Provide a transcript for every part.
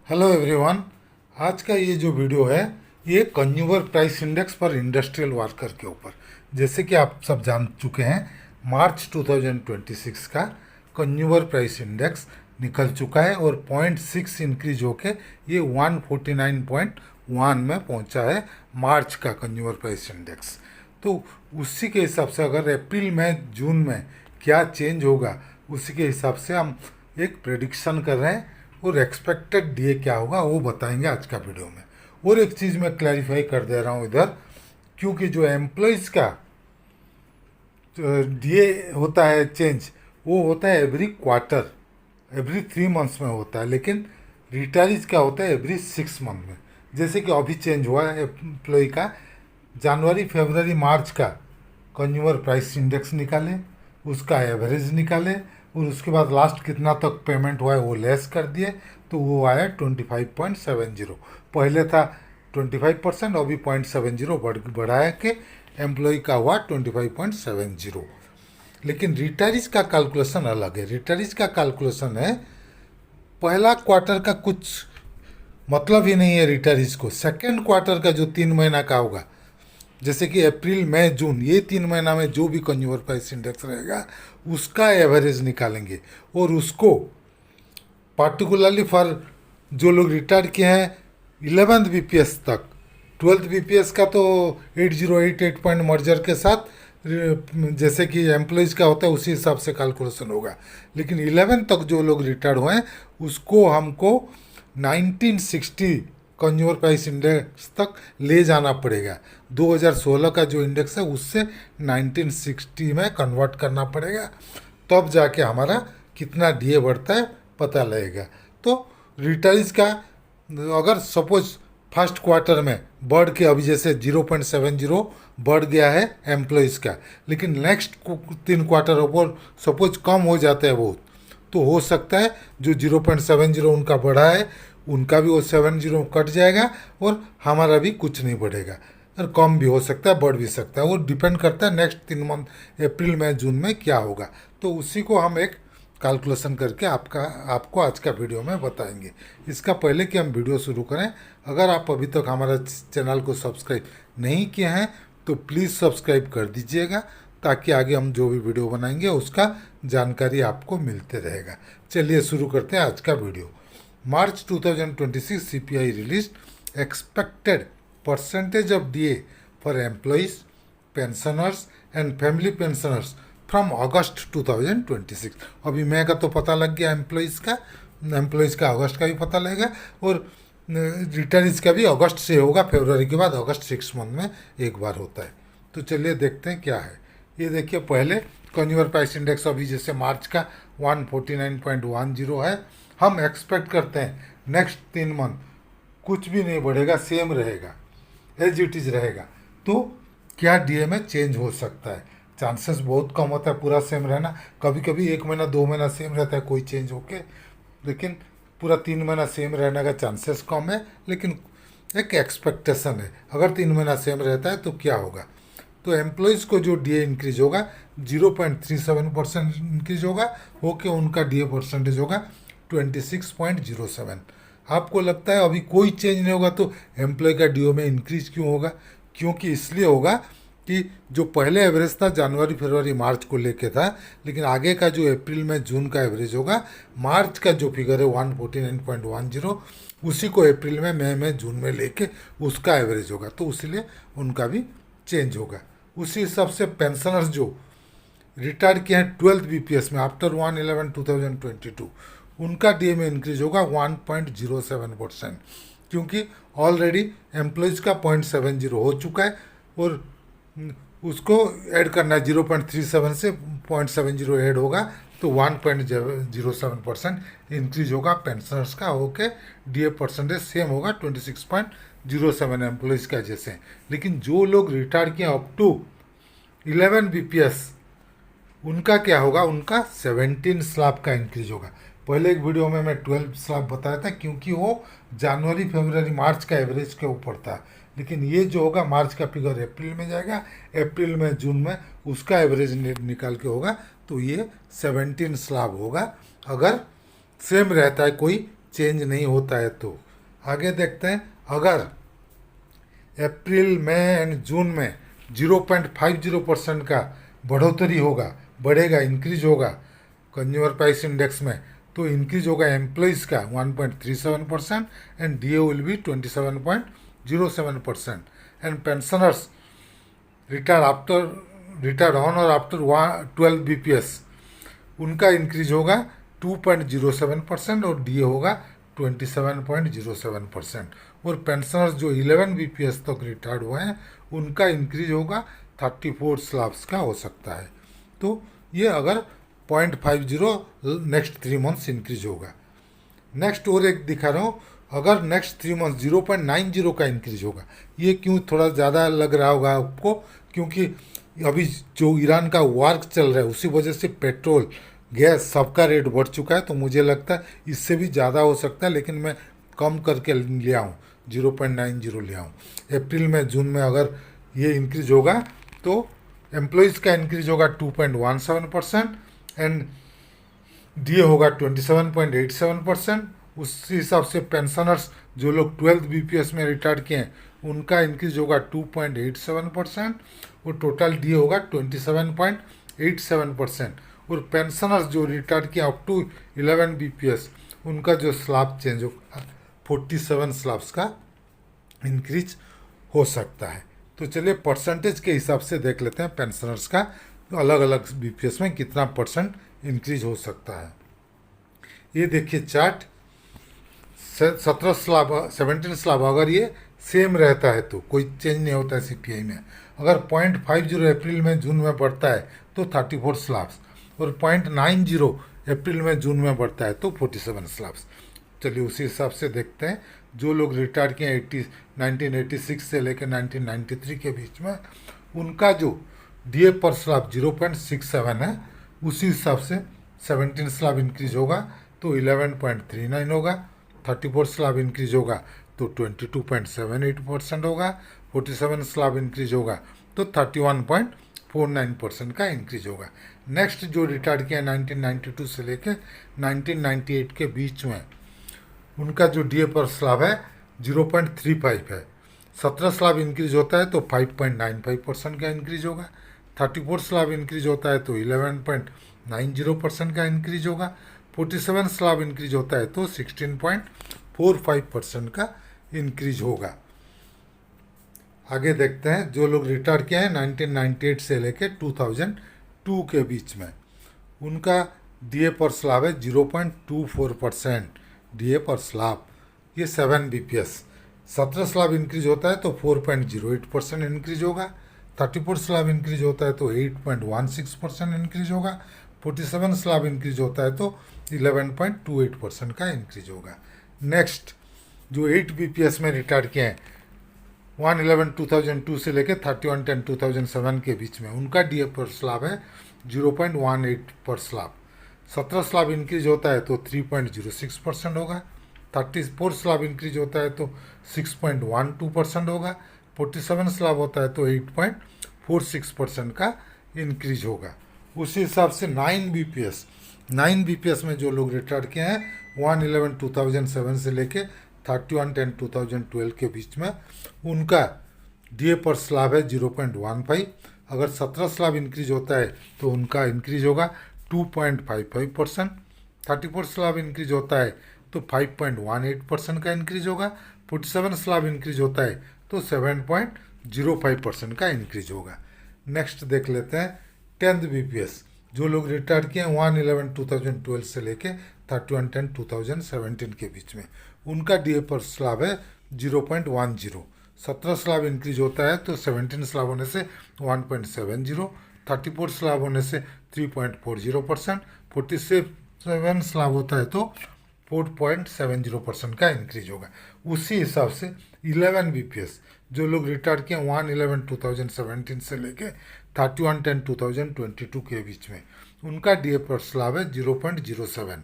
Hello everyone. आज का ये जो वीडियो है ये कंज्यूमर प्राइस इंडेक्स पर इंडस्ट्रियल वर्कर के ऊपर। जैसे कि आप सब जान चुके हैं, मार्च 2026 का कंज्यूमर प्राइस इंडेक्स निकल चुका है और 0.6 इंक्रीज होके ये 149.1 में पहुंचा है मार्च का कंज्यूमर प्राइस इंडेक्स। तो उसी के हिसाब से अगर अप्रैल में जून में क्या चेंज होगा उसी के हिसाब से हम एक प्रेडिक्शन कर रहे हैं और एक्सपेक्टेड डीए क्या होगा वो बताएंगे आज का वीडियो में। और एक चीज़ मैं क्लैरिफाई कर दे रहा हूँ इधर, क्योंकि जो एम्प्लॉयज़ का डीए होता है चेंज, वो होता है एवरी क्वार्टर, एवरी 3 मंथ्स में होता है, लेकिन रिटायरीज का होता है एवरी 6 मंथ में। जैसे कि अभी चेंज हुआ है एम्प्लॉय का, जनवरी फरवरी मार्च का कंज्यूमर प्राइस इंडेक्स निकाले, उसका एवरेज निकाले और उसके बाद लास्ट कितना तक पेमेंट हुआ है वो लेस कर दिए, तो वो आया 25.70। पहले था 25%, अभी 0.70 बढ़ाया के एम्प्लॉय का हुआ 25.70। लेकिन रिटायरीज का कैलकुलेशन अलग है। रिटायरीज का कैलकुलेशन है पहला क्वार्टर का कुछ मतलब ही नहीं है रिटायरीज को। सेकेंड क्वार्टर का जो 3 महीना का होगा, जैसे कि अप्रैल मई जून, ये 3 महीना में जो भी कंज्यूमर प्राइस इंडेक्स रहेगा उसका एवरेज निकालेंगे और उसको पार्टिकुलरली फॉर जो लोग रिटायर किए हैं 11th बीपीएस तक, 12th बीपीएस का तो 8088 पॉइंट मर्जर के साथ जैसे कि एम्प्लॉयज़ का होता है उसी हिसाब से कैलकुलेशन होगा। लेकिन 11 तक जो लोग रिटायर हुए हैं उसको हमको 1960 कंज्यूमर प्राइस इंडेक्स तक ले जाना पड़ेगा। 2016 का जो इंडेक्स है उससे 1960 में कन्वर्ट करना पड़ेगा, तब जाके हमारा कितना डीए बढ़ता है पता लगेगा। तो रिटायर्स का अगर सपोज फर्स्ट क्वार्टर में बढ़ के अभी जैसे 0.70 बढ़ गया है एम्प्लॉयज़ का, लेकिन नेक्स्ट 3 क्वार्टर ऊपर सपोज कम हो जाता है वो, तो हो सकता है जो 0.70 उनका बढ़ा है उनका भी वो 70 कट जाएगा और हमारा भी कुछ नहीं बढ़ेगा, और कम भी हो सकता है बढ़ भी सकता है। वो डिपेंड करता है नेक्स्ट 3 मंथ अप्रैल में जून में क्या होगा। तो उसी को हम एक कैलकुलेशन करके आपको आज का वीडियो में बताएंगे। इसका पहले कि हम वीडियो शुरू करें, अगर आप अभी तक हमारा चैनल को सब्सक्राइब नहीं किए हैं तो प्लीज़ सब्सक्राइब कर दीजिएगा, ताकि आगे हम जो भी वीडियो बनाएंगे उसका जानकारी आपको मिलते रहेगा। चलिए शुरू करते हैं आज का video. March 2026 CPI released expected percentage of DA for employees, pensioners and family pensioners from अगस्त 2026। अभी मई का तो पता लग गया, एम्प्लॉयज़ का अगस्त का भी पता लगेगा और रिटायरीज का भी अगस्त से होगा। फरवरी के बाद अगस्त 6 मंथ में एक बार होता है। तो चलिए देखते हैं क्या है। ये देखिए, पहले कंज्यूमर प्राइस इंडेक्स अभी जैसे मार्च का 149.10 है। हम एक्सपेक्ट करते हैं नेक्स्ट 3 मंथ कुछ भी नहीं बढ़ेगा, सेम रहेगा, एज इट इज़ रहेगा। तो क्या डीए में चेंज हो सकता है? चांसेस बहुत कम होता है पूरा सेम रहना। कभी कभी 1 महीना 2 महीना सेम रहता है कोई चेंज होके, लेकिन पूरा 3 महीना सेम रहने का चांसेस कम है। लेकिन एक एक्सपेक्टेशन है, अगर 3 महीना सेम रहता है तो क्या होगा। तो एम्प्लॉयज़ को जो डीए इंक्रीज होगा 0.37% इंक्रीज होके उनका डीए परसेंटेज होगा 26.07। आपको लगता है अभी कोई चेंज नहीं होगा तो एम्प्लॉय का डीओ में इंक्रीज क्यों होगा? क्योंकि इसलिए होगा कि जो पहले एवरेज था जनवरी फरवरी मार्च को लेके था, लेकिन आगे का जो अप्रैल में जून का एवरेज होगा, मार्च का जो फिगर है 149.10 उसी को अप्रैल में मई में जून में लेके उसका एवरेज होगा, तो इसलिए उनका भी चेंज होगा। उसी हिसाब से पेंशनर्स जो रिटायर किए हैं 12th बीपीएस में आफ्टर 1/11/2022 उनका डीए में इंक्रीज होगा 1.07%, क्योंकि ऑलरेडी एम्प्लॉयज़ का 0.70 हो चुका है और उसको ऐड करना है 0.37 से 0.70 ऐड होगा, तो 1.07% इंक्रीज होगा पेंशनर्स का होके डीए परसेंटेज सेम होगा 26.07 एम्प्लॉयज़ का जैसे। लेकिन जो लोग रिटायर किए अप टू 11 बीपीएस उनका क्या होगा, उनका 17 स्लैब का इंक्रीज होगा। पहले एक वीडियो में मैं 12 स्लैब बताया था क्योंकि वो जनवरी फरवरी मार्च का एवरेज के ऊपर था, लेकिन ये जो होगा मार्च का फिगर अप्रैल में जाएगा, अप्रैल में जून में उसका एवरेज निकाल के होगा, तो ये 17 स्लैब होगा अगर सेम रहता है, कोई चेंज नहीं होता है। तो आगे देखते हैं, अगर अप्रैल मई एंड जून में 0.50% का बढ़ोतरी होगा, बढ़ेगा, इंक्रीज होगा कंज्यूमर प्राइस इंडेक्स में, तो इंक्रीज होगा एम्प्लॉइज़ का 1.37% and DA will be 27.07%, and pensioners retired on और आफ्टर 12 बीपीएस उनका इंक्रीज होगा 2.07% और डीए होगा 27.07%, और पेंशनर्स जो 11 बीपीएस तक रिटायर्ड हुए हैं उनका इंक्रीज होगा 34 स्लैब्स का हो सकता है। तो ये अगर 0.50 नेक्स्ट 3 मंथ्स इंक्रीज होगा। नेक्स्ट और एक दिखा रहा हूँ, अगर नेक्स्ट 3 मंथ 0.90 का इंक्रीज होगा। ये क्यों थोड़ा ज़्यादा लग रहा होगा आपको, क्योंकि अभी जो ईरान का वार चल रहा है उसी वजह से पेट्रोल, गैस सबका रेट बढ़ चुका है, तो मुझे लगता है इससे भी ज़्यादा हो सकता है, लेकिन मैं कम करके ले आऊँ, 0.90 ले आऊँ। अप्रैल में जून में अगर ये इंक्रीज होगा तो एम्प्लॉयज़ का इंक्रीज होगा 2.17% एंड डीए होगा 27.87%। उस हिसाब से पेंशनर्स जो लोग 12 बीपीएस में रिटायर किए हैं उनका इंक्रीज होगा 2.87% और टोटल डीए होगा 27.87%। और पेंशनर्स जो रिटायर किए अप टू 11 बीपीएस उनका जो स्लैब चेंज होगा 47 स्लैब्स का इंक्रीज हो सकता है। तो चलिए परसेंटेज के हिसाब से देख लेते हैं पेंशनर्स का अलग अलग बीपीएस में कितना परसेंट इंक्रीज हो सकता है। ये देखिए चार्ट, 17 स्लैब अगर ये सेम रहता है तो कोई चेंज नहीं होता है सीपीआई में। अगर 0.50 अप्रैल में जून में बढ़ता है तो 34 स्लैब्स, और 0.90 अप्रैल में जून में बढ़ता है तो 47 स्लैब्स। चलिए उसी हिसाब से देखते हैं, जो लोग रिटायर किए 1986 से लेकर 1993 के बीच में उनका जो डीए पर स्लैब 0.67 है, उसी हिसाब से 17 स्लैब इंक्रीज होगा तो 11.39 होगा, 34 स्लैब इंक्रीज होगा तो 22.78% होगा, 47 स्लैब इंक्रीज होगा तो 31.49% का इंक्रीज होगा। नेक्स्ट जो रिटायर किया 1992 से लेकर 1998 के बीच में उनका जो डीए पर स्लैब है 0.35 है, 17 स्लैब इंक्रीज होता है तो 5.95% का इंक्रीज होगा, 34 स्लैब इंक्रीज होता है तो 11.90% का इंक्रीज होगा, 47 स्लैब इंक्रीज होता है तो 16.45% का इंक्रीज होगा। आगे देखते हैं, जो लोग रिटायर किए हैं 1998 से लेकर 2002 के बीच में उनका डीए पर स्लैब है 0.24% डीए पर स्लैब, ये 7 बीपीएस। 17 स्लैब इंक्रीज होता है तो 4.08% इंक्रीज होगा, 34 स्लैब इंक्रीज होता है तो 8.16% इंक्रीज होगा, 47 स्लैब इंक्रीज होता है तो 11.28% का इंक्रीज होगा। नेक्स्ट जो 8 बीपीएस में रिटायर किए हैं 1/11/2002 से लेकर 31/10/2007 के बीच में उनका डीए पर स्लैब है 0.18 पर स्लैब। 17 स्लैब इंक्रीज होता है तो 3.06% होगा, 34 स्लैब इंक्रीज होता है तो 6.12% होगा, 47 स्लैब होता है तो 8.46% का इंक्रीज होगा। उसी हिसाब से 9 बीपीएस में जो लोग रिटायर किए हैं 1/11/2007 से लेके 31/10/2012 के बीच में उनका डीए पर स्लैब है 0.15। अगर 17 स्लैब इंक्रीज होता है तो उनका इंक्रीज होगा 2.55%, 34 स्लैब इंक्रीज होता है तो 5.18% का इंक्रीज होगा, 47 स्लैब इंक्रीज होता है तो 7.05% का इंक्रीज होगा। नेक्स्ट देख लेते हैं 10th बीपीएस, जो लोग रिटायर किए हैं 1/11/2012 से लेके 31/10/2017 के बीच में उनका डीए पर स्लैब है 0.10। 17 स्लैब इंक्रीज होता है तो 17 स्लैब होने से 1.70, 34 स्लैब होने से 3.40%, 47 स्लैब होता है तो 4.70% का इंक्रीज होगा। उसी हिसाब से 11 बीपीएस, जो लोग रिटायर किए 1/11/2017 से लेके 31/10/2022 के बीच में उनका डीए पर स्लैब है 0.07।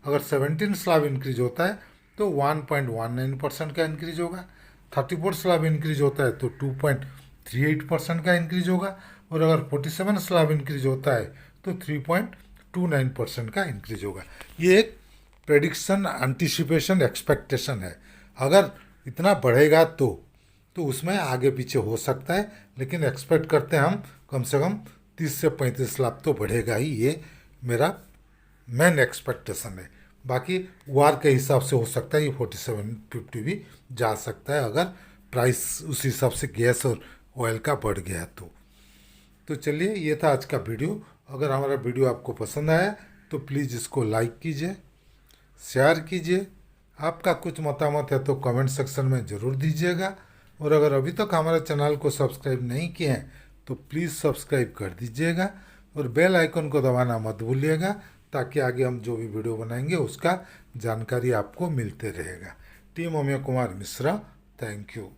अगर 17 स्लैब इंक्रीज होता है तो 1.19% का इंक्रीज होगा, 34 स्लैब इंक्रीज होता है तो 2.38% का इंक्रीज होगा, और अगर 47 स्लैब इंक्रीज होता है तो 3.29% का इंक्रीज होगा। ये एक प्रेडिक्शन, एंटिसिपेशन, एक्सपेक्टेशन है। अगर इतना बढ़ेगा तो उसमें आगे पीछे हो सकता है, लेकिन एक्सपेक्ट करते हैं हम कम से कम 30 से 35 लाख तो बढ़ेगा ही, ये मेरा मेन एक्सपेक्टेशन है। बाकी वार के हिसाब से हो सकता है ये 4750 भी जा सकता है, अगर प्राइस उस हिसाब से गैस और ऑयल का बढ़ गया तो चलिए, ये था आज का वीडियो। अगर हमारा वीडियो आपको पसंद आया तो प्लीज़ इसको लाइक कीजिए, शेयर कीजिए। आपका कुछ मतामत है तो कमेंट सेक्शन में ज़रूर दीजिएगा। और अगर अभी तक हमारे चैनल को सब्सक्राइब नहीं किए हैं तो प्लीज़ सब्सक्राइब कर दीजिएगा और बेल आइकन को दबाना मत भूलिएगा, ताकि आगे हम जो भी वीडियो बनाएंगे उसका जानकारी आपको मिलते रहेगा। Team Amiya Kumar Mishra, thank you.